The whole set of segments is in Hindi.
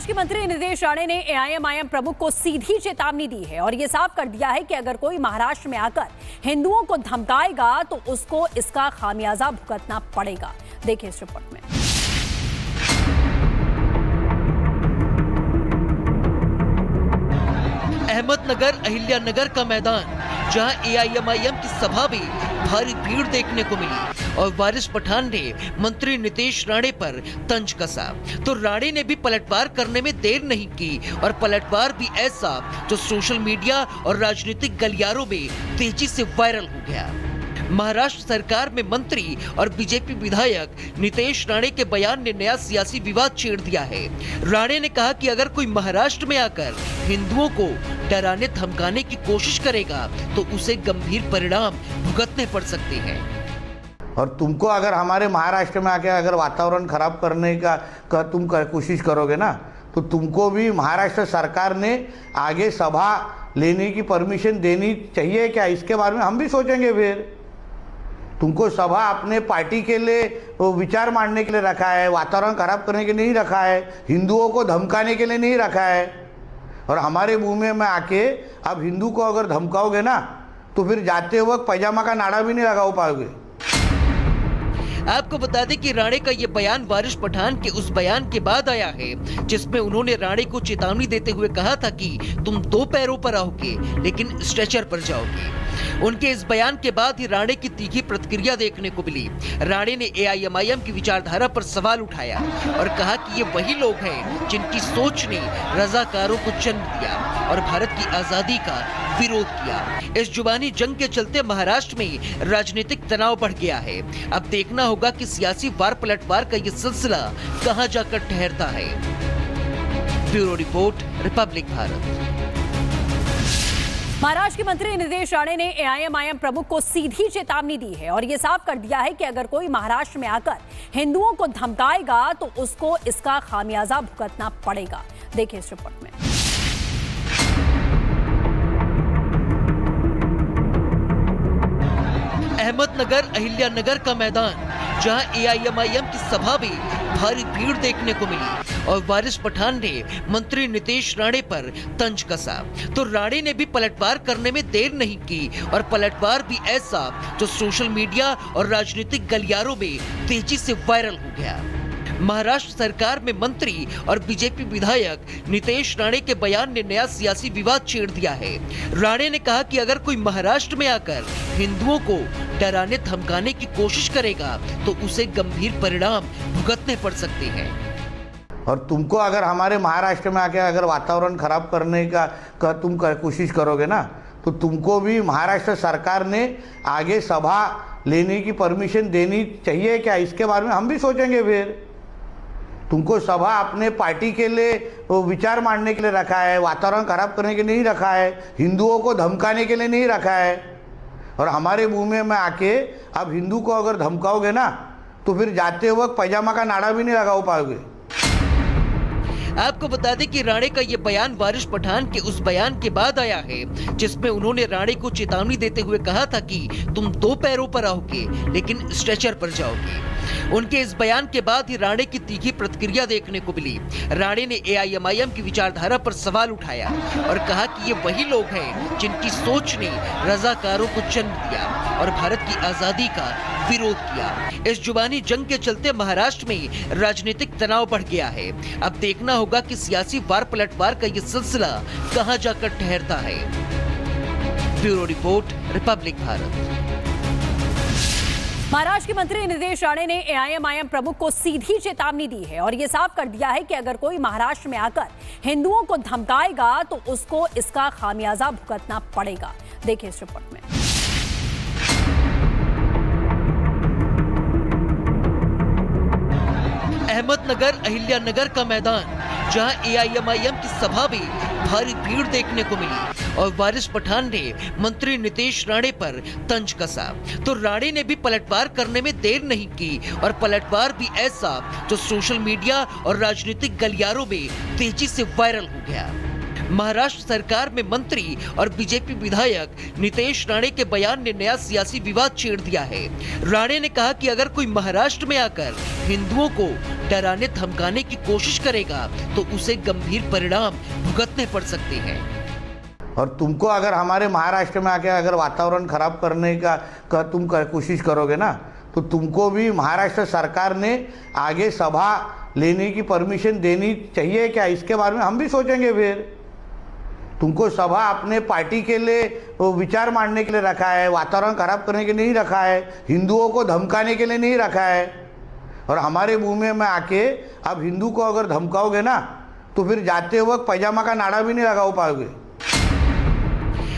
महाराष्ट्र के मंत्री नितेश राणे ने एआईएमआईएम प्रमुख को सीधी चेतावनी दी है और ये साफ कर दिया है कि अगर कोई महाराष्ट्र में आकर हिंदुओं को धमकाएगा तो उसको इसका खामियाजा भुगतना पड़ेगा। देखिए इस रिपोर्ट में। अहमदनगर अहिल्यानगर का मैदान, जहां एआईएमआईएम की सभा में भारी भीड़ देखने को मिली और वारिस पठान ने मंत्री नितेश राणे पर तंज कसा, तो राणे ने भी पलटवार करने में देर नहीं की और पलटवार भी ऐसा जो सोशल मीडिया और राजनीतिक गलियारों में तेजी से वायरल हो गया। महाराष्ट्र सरकार में मंत्री और बीजेपी विधायक नितेश राणे के बयान ने नया सियासी विवाद छेड़ दिया है। राणे ने कहा कि अगर कोई महाराष्ट्र में आकर हिंदुओं को डराने धमकाने की कोशिश करेगा तो उसे गंभीर परिणाम भुगतने पड़ सकते हैं। और तुमको अगर हमारे महाराष्ट्र में आके अगर वातावरण खराब करने का तुम कोशिश करोगे ना, तो तुमको भी महाराष्ट्र सरकार ने आगे सभा लेने की परमिशन देनी चाहिए क्या, इसके बारे में हम भी सोचेंगे। फिर तुमको सभा अपने पार्टी के लिए विचार मांडने के लिए रखा है, वातावरण खराब करने के लिए नहीं रखा है, हिंदुओं को धमकाने के लिए नहीं रखा है। और हमारे मुंह में आके आप हिंदू को अगर धमकाओगे ना, तो फिर जाते वक्त पैजामा का नाड़ा भी नहीं लगा पाओगे। आपको बता दें कि राणे का ये बयान वारिस पठान के उस बयान के बाद आया है जिसमें उन्होंने राणे को चेतावनी देते हुए कहा था कि तुम 2 पैरों पर आओगे लेकिन स्ट्रेचर पर जाओगे। उनके इस बयान के बाद ही राणे की तीखी प्रतिक्रिया देखने को मिली। राणे ने एआईएमआईएम की विचारधारा पर सवाल उठाया और कहा कि ये वही लोग हैं जिनकी सोच ने रजाकारों को जन्म दिया और भारत की आजादी का विरोध किया। इस जुबानी जंग के चलते महाराष्ट्र में राजनीतिक तनाव बढ़ गया है। अब देखना होगा कि सियासी वार पलटवार का ये सिलसिला कहां जाकर ठहरता है। Bureau report, Republic Bharat. Maharashtra के मंत्री नितेश राणे ने एआईएमआईएम प्रमुख को सीधी चेतावनी दी है और ये साफ कर दिया है कि अगर कोई महाराष्ट्र में आकर हिंदुओं को धमकाएगा तो उसको इसका खामियाजा भुगतना पड़ेगा। देखिए इस रिपोर्ट में। अहमदनगर अहिल्यानगर का मैदान, जहां एआईएमआईएम की सभा में भारी भीड़ देखने को मिली और वारिस पठान ने मंत्री नितेश राणे पर तंज कसा, तो राणे ने भी पलटवार करने में देर नहीं की और पलटवार भी ऐसा जो सोशल मीडिया और राजनीतिक गलियारों में तेजी से वायरल हो गया। महाराष्ट्र सरकार में मंत्री और बीजेपी विधायक नितेश राणे के बयान ने नया सियासी विवाद छेड़ दिया है। राणे ने कहा कि अगर कोई महाराष्ट्र में आकर हिंदुओं को डराने धमकाने की कोशिश करेगा तो उसे गंभीर परिणाम भुगतने पड़ सकते हैं। और तुमको अगर हमारे महाराष्ट्र में आके अगर वातावरण खराब करने का तुम कोशिश करोगे ना, तो तुमको भी महाराष्ट्र सरकार ने आगे सभा लेने की परमिशन देनी चाहिए क्या, इसके बारे में हम भी सोचेंगे। फिर तुमको सभा अपने पार्टी के लिए विचार मांडने के लिए रखा है, वातावरण खराब करने के लिए नहीं रखा है, हिंदुओं को धमकाने के लिए नहीं रखा है। और हमारे मुंह में आके आप हिंदू को अगर धमकाओगे ना, तो फिर जाते वक्त पैजामा का नाड़ा भी नहीं लगा पाओगे। आपको बता दें कि राणे का ये बयान वारिस पठान के उस बयान के बाद आया है जिसमें उन्होंने राणे को चेतावनी देते हुए कहा था कि तुम 2 पैरों पर आओगे लेकिन स्ट्रेचर पर जाओगे। उनके इस बयान के बाद ही राणे की तीखी प्रतिक्रिया देखने को मिली। राणे ने एआईएमआईएम की विचारधारा पर सवाल उठाया और कहा कि ये वही लोग हैं जिनकी सोच ने रजाकारों को जन्म दिया और भारत की आजादी का विरोध किया। इस जुबानी जंग के चलते महाराष्ट्र में राजनीतिक तनाव बढ़ गया है। अब देखना होगा कि सियासी वार पलटवार का ये सिलसिला कहां जाकर ठहरता है। Bureau report, Republic Bharat. Maharashtra के मंत्री नितेश राणे ने एआईएमआईएम प्रमुख को सीधी चेतावनी दी है और ये साफ कर दिया है कि अगर कोई महाराष्ट्र में आकर हिंदुओं को धमकाएगा तो उसको इसका खामियाजा भुगतना पड़ेगा। देखिए इस रिपोर्ट में। अहमदनगर अहिल्यानगर का मैदान, जहां एआईएमआईएम की सभा में भारी भीड़ देखने को मिली और वारिस पठान ने मंत्री नितेश राणे पर तंज कसा, तो राणे ने भी पलटवार करने में देर नहीं की और पलटवार भी ऐसा जो सोशल मीडिया और राजनीतिक गलियारों में तेजी से वायरल हो गया। महाराष्ट्र सरकार में मंत्री और बीजेपी विधायक नितेश राणे के बयान ने नया सियासी विवाद छेड़ दिया है। राणे ने कहा कि अगर कोई महाराष्ट्र में आकर हिंदुओं को डराने धमकाने की कोशिश करेगा तो उसे गंभीर परिणाम भुगतने पड़ सकते हैं। और तुमको अगर हमारे महाराष्ट्र में आके अगर वातावरण खराब करने का तुम कोशिश करोगे ना, तो तुमको भी महाराष्ट्र सरकार ने आगे सभा लेने की परमिशन देनी चाहिए क्या, इसके बारे में हम भी सोचेंगे। फिर तुमको सभा अपने पार्टी के लिए विचार मांडने के लिए रखा है, वातावरण खराब करने के लिए नहीं रखा है, हिंदुओं को धमकाने के लिए नहीं रखा है। और हमारे मुंह में आके आप हिंदू को अगर धमकाओगे ना, तो फिर जाते वक्त पैजामा का नाड़ा भी नहीं लगा पाओगे।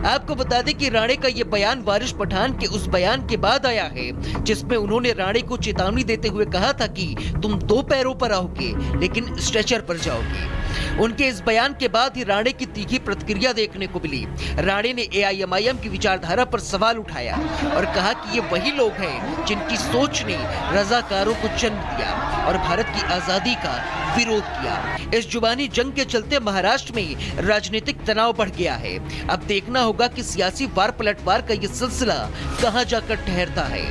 आपको बता दें कि राणे का ये बयान वारिस पठान के उस बयान के बाद आया है जिसमें उन्होंने राणे को चेतावनी देते हुए कहा था कि तुम 2 पैरों पर आओगे लेकिन स्ट्रेचर पर जाओगे। उनके इस बयान के बाद ही राणे की तीखी प्रतिक्रिया देखने को मिली। राणे ने एआईएमआईएम की विचारधारा पर सवाल उठाया और कहा कि ये वही लोग हैं जिनकी सोच ने रजाकारों को जन्म दिया और भारत की आजादी का विरोध किया। इस जुबानी जंग के चलते महाराष्ट्र में राजनीतिक तनाव बढ़ गया है। अब देखना होगा कि सियासी वार पलटवार का ये सिलसिला कहां जाकर ठहरता है।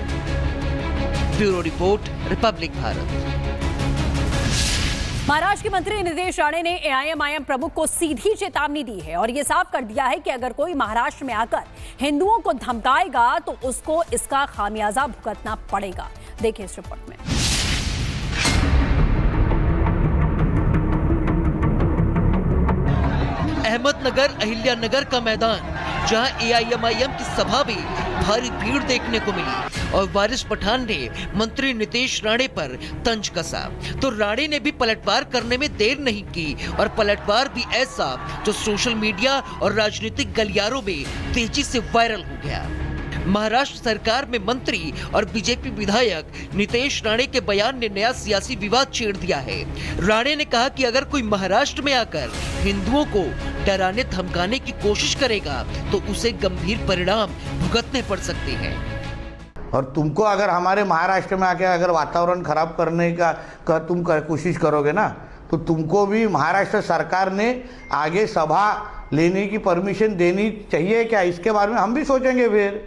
Bureau report, Republic Bharat. Maharashtra के मंत्री नितेश राणे ने एआईएमआईएम प्रमुख को सीधी चेतावनी दी है और ये साफ कर दिया है कि अगर कोई महाराष्ट्र में आकर हिंदुओं को धमकाएगा तो उसको इसका खामियाजा भुगतना पड़ेगा। देखिए इस रिपोर्ट में। अहमदनगर अहिल्यानगर का मैदान, जहां एआईएमआईएम की सभा में भारी भीड़ देखने को मिली और वारिस पठान ने मंत्री नितेश राणे पर तंज कसा, तो राणे ने भी पलटवार करने में देर नहीं की और पलटवार भी ऐसा जो सोशल मीडिया और राजनीतिक गलियारों में तेजी से वायरल हो गया। महाराष्ट्र सरकार में मंत्री और बीजेपी विधायक नितेश राणे के बयान ने नया सियासी विवाद छेड़ दिया है। राणे ने कहा कि अगर कोई महाराष्ट्र में आकर हिंदुओं को डराने धमकाने की कोशिश करेगा तो उसे गंभीर परिणाम भुगतने पड़ सकते हैं। और तुमको अगर हमारे महाराष्ट्र में आके अगर वातावरण खराब करने का तुम कोशिश करोगे ना, तो तुमको भी महाराष्ट्र सरकार ने आगे सभा लेने की परमिशन देनी चाहिए क्या, इसके बारे में हम भी सोचेंगे। फिर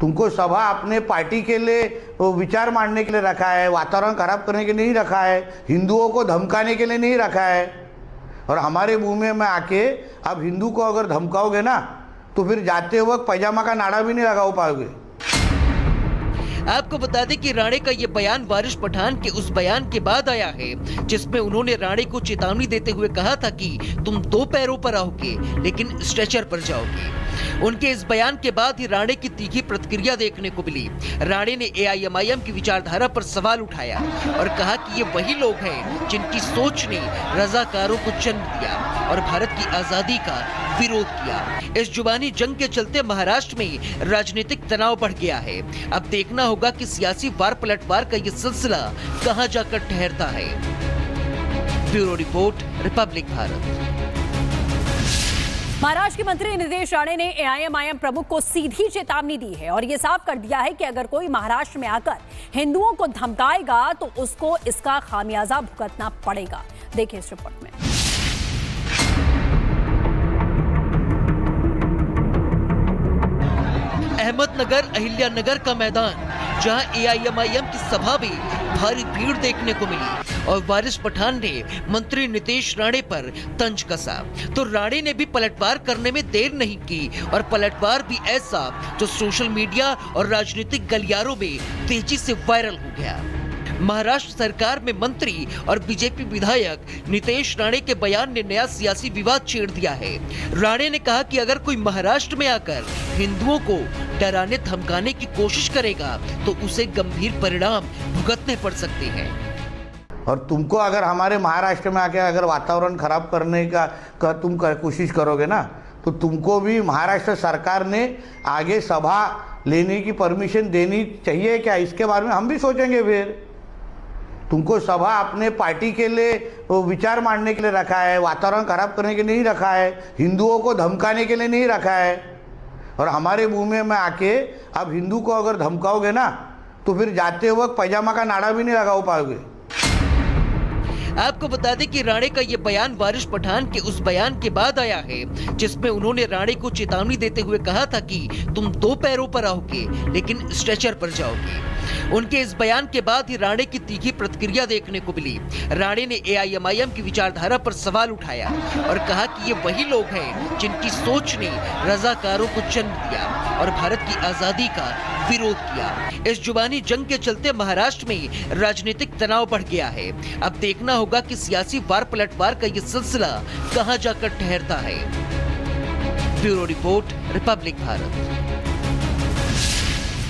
तुमको सभा अपने पार्टी के लिए विचार मांडने के लिए रखा है, वातावरण खराब करने के लिए नहीं रखा है, हिंदुओं को धमकाने के लिए नहीं रखा है। और हमारे मुंह में आके आप हिंदू को अगर धमकाओगे ना, तो फिर जाते वक्त पैजामा का नाड़ा भी नहीं लगा पाओगे। आपको बता दें कि राणे का ये बयान वारिस पठान के उस बयान के बाद आया है जिसमें उन्होंने राणे को चेतावनी देते हुए कहा था कि तुम 2 पैरों पर आओगे लेकिन स्ट्रेचर पर जाओगे। उनके इस बयान के बाद ही राणे की तीखी प्रतिक्रिया देखने को मिली। राणे ने एआईएमआईएम की विचारधारा पर सवाल उठाया और कहा कि ये वही लोग हैं जिनकी सोच ने रजाकारों को जन्म दिया और भारत की आजादी का विरोध किया। इस जुबानी जंग के चलते महाराष्ट्र में राजनीतिक तनाव बढ़ गया है। अब देखना होगा कि सियासी वार पलटवार का ये सिलसिला कहां जाकर ठहरता है। Bureau report, Republic Bharat. Maharashtra के मंत्री नितेश राणे ने एआईएमआईएम प्रमुख को सीधी चेतावनी दी है और ये साफ कर दिया है कि अगर कोई महाराष्ट्र में आकर हिंदुओं को धमकाएगा तो उसको इसका खामियाजा भुगतना पड़ेगा। देखिए इस रिपोर्ट में। अहमदनगर अहिल्यानगर का मैदान, जहां एआईएमआईएम की सभा में भारी भीड़ देखने को मिली और वारिस पठान ने मंत्री नितेश राणे पर तंज कसा, तो राणे ने भी पलटवार करने में देर नहीं की और पलटवार भी ऐसा जो सोशल मीडिया और राजनीतिक गलियारों में तेजी से वायरल हो गया। महाराष्ट्र सरकार में मंत्री और बीजेपी विधायक नितेश राणे के बयान ने नया सियासी विवाद छेड़ दिया है। राणे ने कहा कि अगर कोई महाराष्ट्र में आकर हिंदुओं को डराने धमकाने की कोशिश करेगा तो उसे गंभीर परिणाम भुगतने पड़ सकते हैं। और तुमको अगर हमारे महाराष्ट्र में आके अगर वातावरण खराब करने का तुम कोशिश करोगे ना, तो तुमको भी महाराष्ट्र सरकार ने आगे सभा लेने की परमिशन देनी चाहिए क्या, इसके बारे में हम भी सोचेंगे। फिर तुमको सभा अपने पार्टी के लिए विचार मांडने के लिए रखा है, वातावरण खराब करने के लिए नहीं रखा है, हिंदुओं को धमकाने के लिए नहीं रखा है। और हमारे मुंह में आके आप हिंदू को अगर धमकाओगे ना, तो फिर जाते वक्त पैजामा का नाड़ा भी नहीं लगा पाओगे। आपको बता दें कि राणे का ये बयान वारिस पठान के उस बयान के बाद आया है जिसमें उन्होंने राणे को चेतावनी देते हुए कहा था कि तुम 2 पैरों पर आओगे लेकिन स्ट्रेचर पर जाओगे। उनके इस बयान के बाद ही राणे की तीखी प्रतिक्रिया देखने को मिली। राणे ने एआईएमआईएम की विचारधारा पर सवाल उठाया और कहा कि ये वही लोग हैं जिनकी सोच ने रजाकारों को जन्म दिया और भारत की आजादी का विरोध किया। इस जुबानी जंग के चलते महाराष्ट्र में राजनीतिक तनाव बढ़ गया है। अब देखना होगा कि सियासी वार पलटवार का ये सिलसिला कहां जाकर ठहरता है। Bureau report, Republic Bharat.